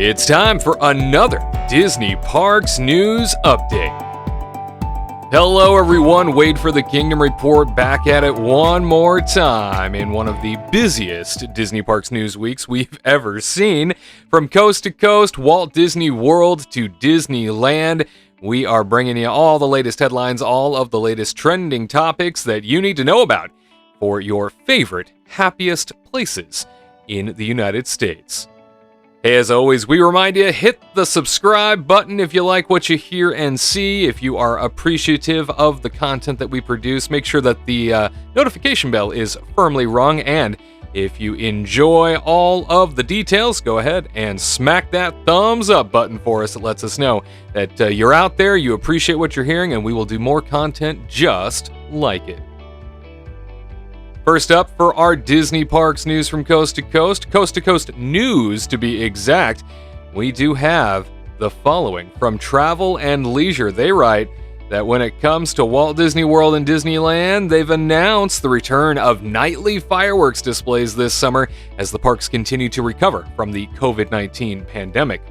It's time for another Disney Parks News Update. Hello everyone, Wade for the Kingdom Report back at it one more time in one of the busiest Disney Parks News weeks we've ever seen. From coast to coast, Walt Disney World to Disneyland, we are bringing you all the latest headlines, all of the latest trending topics that you need to know about for your favorite, happiest places in the United States. Hey, as always, we remind you, hit the subscribe button if you like what you hear and see. If you are appreciative of the content that we produce, make sure that the notification bell is firmly rung. And if you enjoy all of the details, go ahead and smack that thumbs up button for us. It lets us know that you're out there, you appreciate what you're hearing, and we will do more content just like it. First up, for our Disney Parks news from coast to coast news to be exact, we do have the following from Travel and Leisure. They write that when it comes to Walt Disney World and Disneyland, they've announced the return of nightly fireworks displays this summer as the parks continue to recover from the COVID-19 pandemic.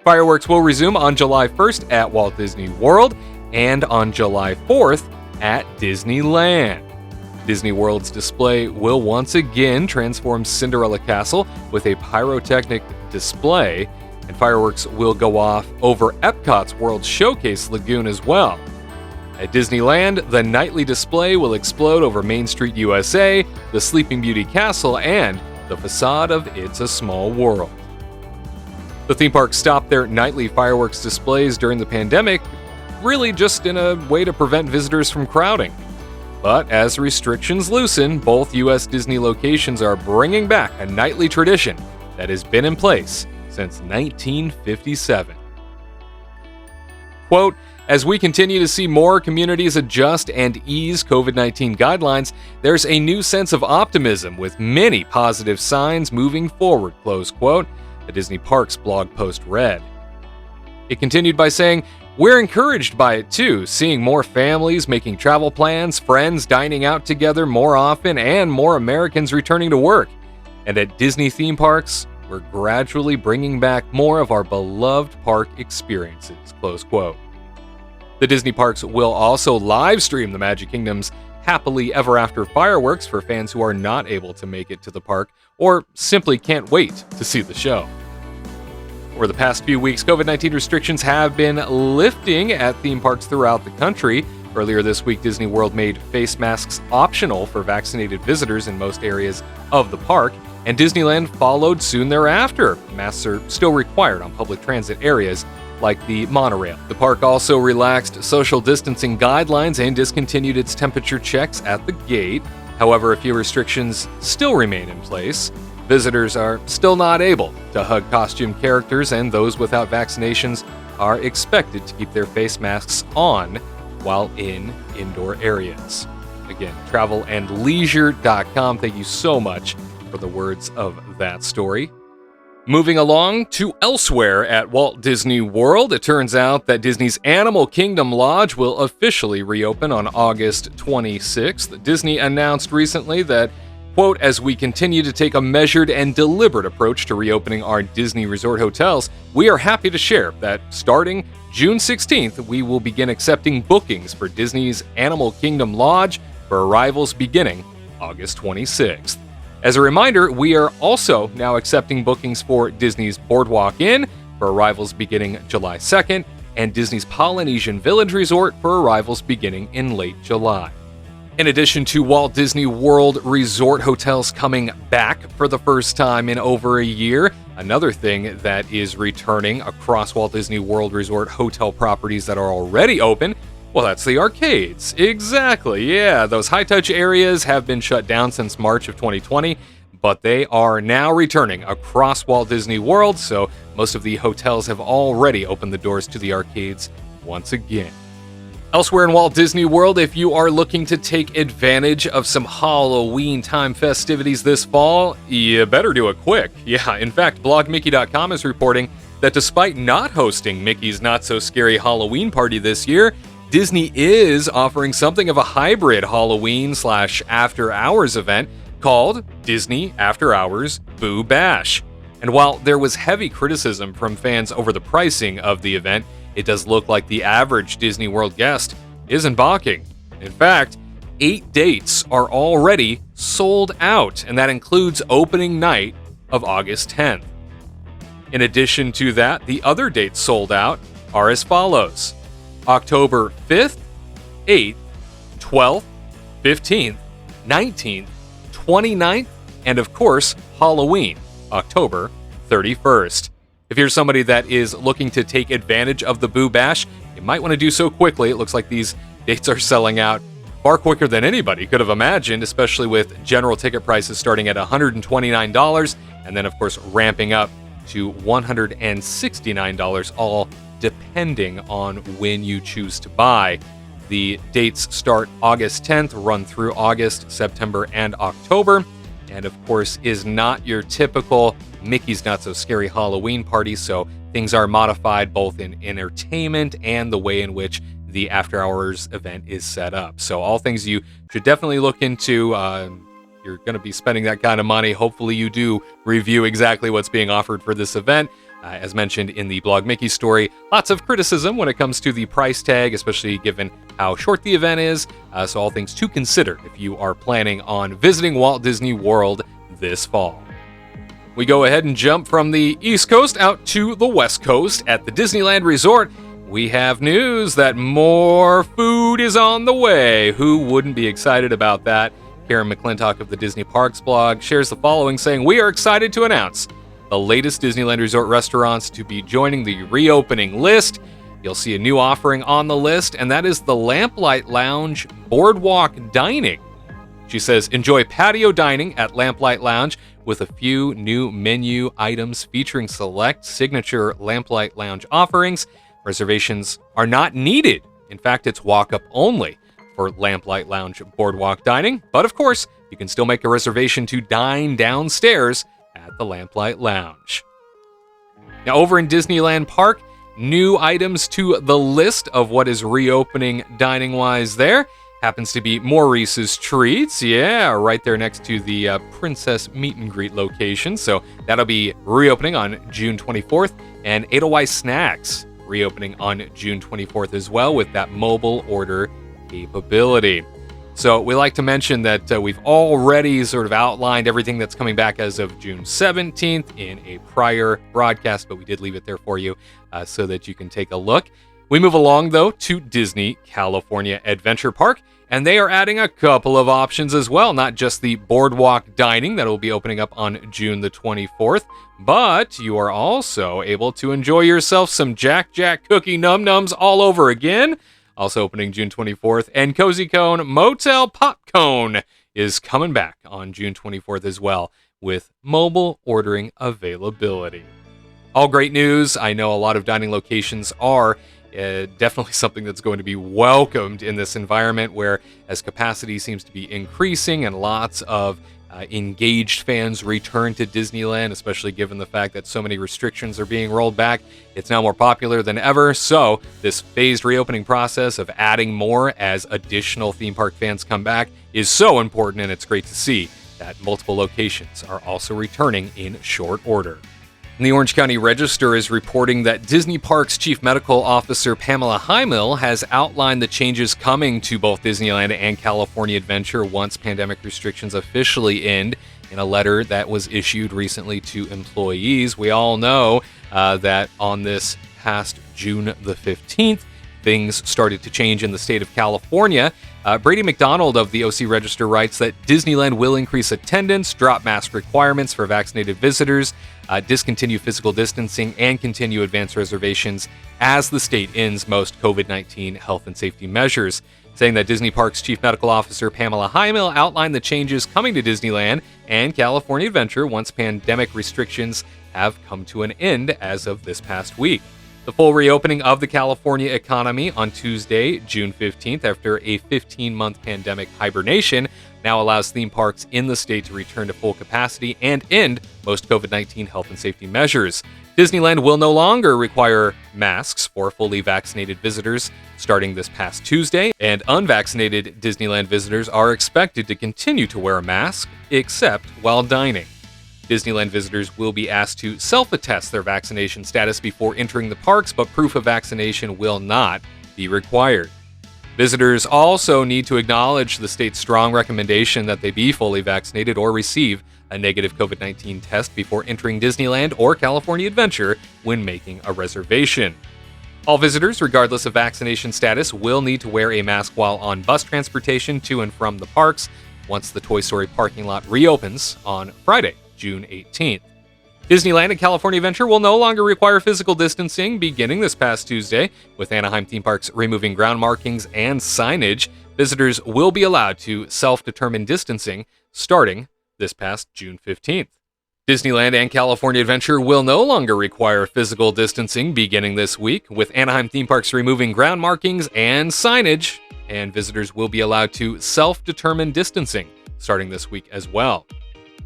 Fireworks will resume on July 1st at Walt Disney World and on July 4th at Disneyland. Disney World's display will once again transform Cinderella Castle with a pyrotechnic display, and fireworks will go off over Epcot's World Showcase Lagoon as well. At Disneyland, the nightly display will explode over Main Street, USA, the Sleeping Beauty Castle, and the facade of It's a Small World. The theme park stopped their nightly fireworks displays during the pandemic, really just in a way to prevent visitors from crowding. But as restrictions loosen, both U.S. Disney locations are bringing back a nightly tradition that has been in place since 1957. Quote, as we continue to see more communities adjust and ease COVID-19 guidelines, there's a new sense of optimism with many positive signs moving forward, close quote, a Disney Parks blog post read. It continued by saying, we're encouraged by it too, seeing more families making travel plans, friends dining out together more often, and more Americans returning to work. And at Disney theme parks, we're gradually bringing back more of our beloved park experiences, close quote. The Disney parks will also live stream the Magic Kingdom's Happily Ever After fireworks for fans who are not able to make it to the park or simply can't wait to see the show. Over the past few weeks, COVID-19 restrictions have been lifting at theme parks throughout the country. Earlier this week, Disney World made face masks optional for vaccinated visitors in most areas of the park, and Disneyland followed soon thereafter. Masks are still required on public transit areas like the monorail. The park also relaxed social distancing guidelines and discontinued its temperature checks at the gate. However, a few restrictions still remain in place. Visitors are still not able to hug costume characters, and those without vaccinations are expected to keep their face masks on while in indoor areas. Again, travelandleisure.com. Thank you so much for the words of that story. Moving along to elsewhere at Walt Disney World, it turns out that Disney's Animal Kingdom Lodge will officially reopen on August 26th. Disney announced recently that, quote, as we continue to take a measured and deliberate approach to reopening our Disney resort hotels, we are happy to share that starting June 16th, we will begin accepting bookings for Disney's Animal Kingdom Lodge for arrivals beginning August 26th. As a reminder, we are also now accepting bookings for Disney's Boardwalk Inn for arrivals beginning July 2nd and Disney's Polynesian Village Resort for arrivals beginning in late July. In addition to Walt Disney World Resort hotels coming back for the first time in over a year, another thing that is returning across Walt Disney World Resort hotel properties that are already open, well, that's the arcades. Exactly, yeah. Those high-touch areas have been shut down since March of 2020, but they are now returning across Walt Disney World, so most of the hotels have already opened the doors to the arcades once again. Elsewhere in Walt Disney World, if you are looking to take advantage of some Halloween time festivities this fall, you better do it quick. Yeah, in fact, blogmickey.com is reporting that despite not hosting Mickey's Not So Scary Halloween Party this year, Disney is offering something of a hybrid Halloween/after hours event called Disney After Hours Boo Bash. And while there was heavy criticism from fans over the pricing of the event, it does look like the average Disney World guest isn't balking. In fact, 8 dates are already sold out, and that includes opening night of August 10th. In addition to that, the other dates sold out are as follows: October 5th, 8th, 12th, 15th, 19th, 29th, and of course, Halloween, October 31st. If you're somebody that is looking to take advantage of the Boo Bash, you might want to do so quickly. It looks like these dates are selling out far quicker than anybody could have imagined, especially with general ticket prices starting at $129 and then, of course, ramping up to $169, all depending on when you choose to buy. The dates start August 10th, run through August, September, and October, and of course is not your typical Mickey's Not So Scary Halloween party, so things are modified both in entertainment and the way in which the after hours event is set up. So all things you should definitely look into. You're going to be spending that kind of money. Hopefully you do review exactly what's being offered for this event. As mentioned in the Blog Mickey story, lots of criticism when it comes to the price tag, especially given how short the event is. So all things to consider if you are planning on visiting Walt Disney World this fall. We go ahead and jump from the East Coast out to the West Coast. At the Disneyland Resort, we have news that more food is on the way. Who wouldn't be excited about that? Karen McClintock of the Disney Parks blog shares the following, saying, "We are excited to announce the latest Disneyland Resort restaurants to be joining the reopening list. You'll see a new offering on the list, and that is the Lamplight Lounge Boardwalk Dining." She says, "Enjoy patio dining at Lamplight Lounge with a few new menu items featuring select signature Lamplight Lounge offerings. Reservations are not needed. In fact, it's walk-up only for Lamplight Lounge Boardwalk Dining. But of course, you can still make a reservation to dine downstairs at the Lamplight Lounge." Now, over in Disneyland Park, new items to the list of what is reopening dining-wise there happens to be Maurice's Treats. Yeah, right there next to the Princess Meet and Greet location. So that'll be reopening on June 24th. And Edelweiss Snacks reopening on June 24th as well with that mobile order capability. So we like to mention that we've already sort of outlined everything that's coming back as of June 17th in a prior broadcast, but we did leave it there for you so that you can take a look. We move along, though, to Disney California Adventure Park, and they are adding a couple of options as well, not just the boardwalk dining that will be opening up on June the 24th, but you are also able to enjoy yourself some Jack Jack Cookie Num Nums all over again, also opening June 24th, and Cozy Cone Motel Popcone is coming back on June 24th as well with mobile ordering availability. All great news. I know a lot of dining locations are definitely something that's going to be welcomed in this environment where, as capacity seems to be increasing and lots of engaged fans return to Disneyland, especially given the fact that so many restrictions are being rolled back, it's now more popular than ever. So this phased reopening process of adding more as additional theme park fans come back is so important, and it's great to see that multiple locations are also returning in short order. And the Orange County Register is reporting that Disney Parks Chief Medical Officer Pamela Heimel has outlined the changes coming to both Disneyland and California Adventure once pandemic restrictions officially end in a letter that was issued recently to employees. We all know that on this past June the 15th, things started to change in the state of California. Brady McDonald of the OC Register writes that Disneyland will increase attendance, drop mask requirements for vaccinated visitors, discontinue physical distancing, and continue advance reservations as the state ends most COVID-19 health and safety measures. Saying that Disney Parks Chief Medical Officer Pamela Heimel outlined the changes coming to Disneyland and California Adventure once pandemic restrictions have come to an end as of this past week. The full reopening of the California economy on Tuesday, June 15th, after a 15-month pandemic hibernation, now allows theme parks in the state to return to full capacity and end most COVID-19 health and safety measures. Disneyland will no longer require masks for fully vaccinated visitors starting this past Tuesday, and unvaccinated Disneyland visitors are expected to continue to wear a mask, except while dining. Disneyland visitors will be asked to self-attest their vaccination status before entering the parks, but proof of vaccination will not be required. Visitors also need to acknowledge the state's strong recommendation that they be fully vaccinated or receive a negative COVID-19 test before entering Disneyland or California Adventure when making a reservation. All visitors, regardless of vaccination status, will need to wear a mask while on bus transportation to and from the parks once the Toy Story parking lot reopens on Friday, June 18th. Disneyland and California Adventure will no longer require physical distancing beginning this past Tuesday, with Anaheim theme parks removing ground markings and signage. Visitors will be allowed to self-determine distancing starting this past June 15th. Disneyland and California Adventure will no longer require physical distancing beginning this week, with Anaheim theme parks removing ground markings and signage, and visitors will be allowed to self-determine distancing starting this week as well.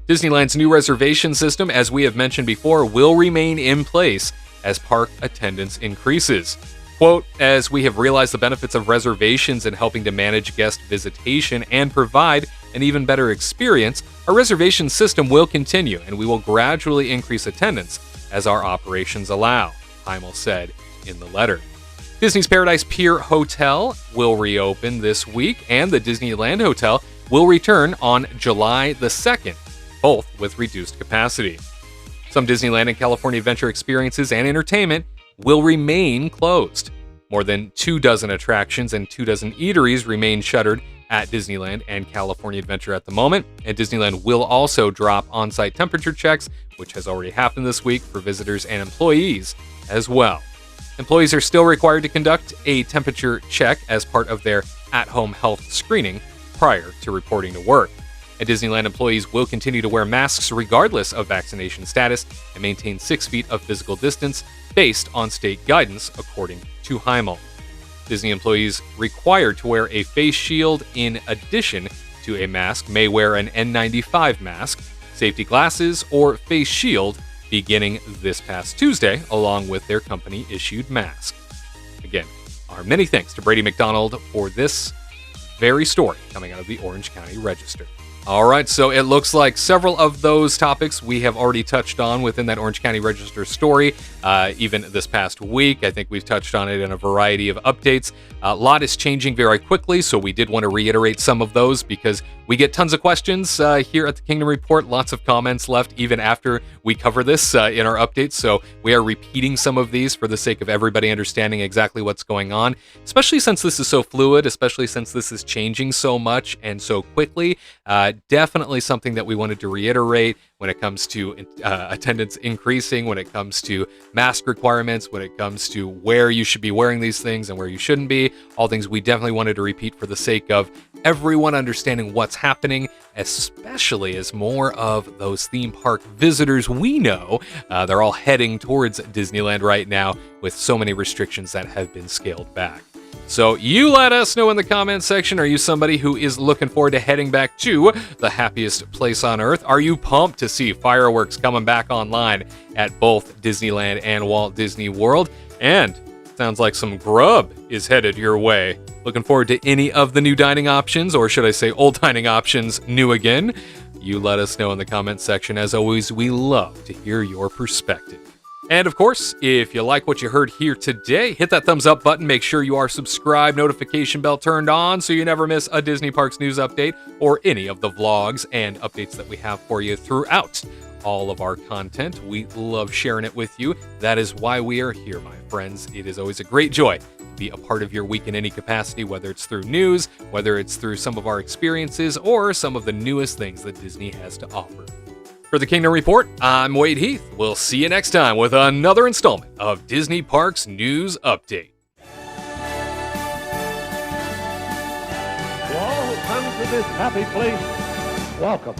Disneyland's new reservation system, as we have mentioned before, will remain in place as park attendance increases. Quote, as we have realized the benefits of reservations in helping to manage guest visitation and provide an even better experience, our reservation system will continue and we will gradually increase attendance as our operations allow, Heimel said in the letter. Disney's Paradise Pier Hotel will reopen this week, and the Disneyland Hotel will return on July the 2nd, both with reduced capacity. Some Disneyland and California Adventure experiences and entertainment will remain closed. More than 24 attractions and 24 eateries remain shuttered at Disneyland and California Adventure at the moment, and Disneyland will also drop on-site temperature checks, which has already happened this week for visitors and employees as well. Employees are still required to conduct a temperature check as part of their at-home health screening prior to reporting to work. And Disneyland employees will continue to wear masks regardless of vaccination status and maintain 6 feet of physical distance based on state guidance, according to Heimel. Disney employees required to wear a face shield in addition to a mask may wear an N95 mask, safety glasses, or face shield beginning this past Tuesday, along with their company-issued mask. Again, our many thanks to Brady McDonald for this very story coming out of the Orange County Register. All right, so it looks like several of those topics we have already touched on within that Orange County Register story, even this past week. I think we've touched on it in a variety of updates. A lot is changing very quickly, so we did want to reiterate some of those because we get tons of questions here at the Kingdom Report, lots of comments left even after we cover this in our updates, so we are repeating some of these for the sake of everybody understanding exactly what's going on, especially since this is so fluid, especially since this is changing so much and so quickly. Definitely something that we wanted to reiterate when it comes to attendance increasing, when it comes to mask requirements, when it comes to where you should be wearing these things and where you shouldn't be. All things we definitely wanted to repeat for the sake of everyone understanding what's happening, especially as more of those theme park visitors we know, they're all heading towards Disneyland right now with so many restrictions that have been scaled back. So you let us know in the comments section, are you somebody who is looking forward to heading back to the happiest place on earth? Are you pumped to see fireworks coming back online at both Disneyland and Walt Disney World? And sounds like some grub is headed your way. Looking forward to any of the new dining options, or should I say old dining options, new again? You let us know in the comments section. As always, we love to hear your perspective. And of course, if you like what you heard here today, hit that thumbs up button. Make sure you are subscribed, notification bell turned on so you never miss a Disney Parks news update or any of the vlogs and updates that we have for you throughout all of our content. We love sharing it with you. That is why we are here, my friends. It is always a great joy to be a part of your week in any capacity, whether it's through news, whether it's through some of our experiences, or some of the newest things that Disney has to offer. For the Kingdom Report, I'm Wade Heath. We'll see you next time with another installment of Disney Parks News Update. To all who come to this happy place, welcome.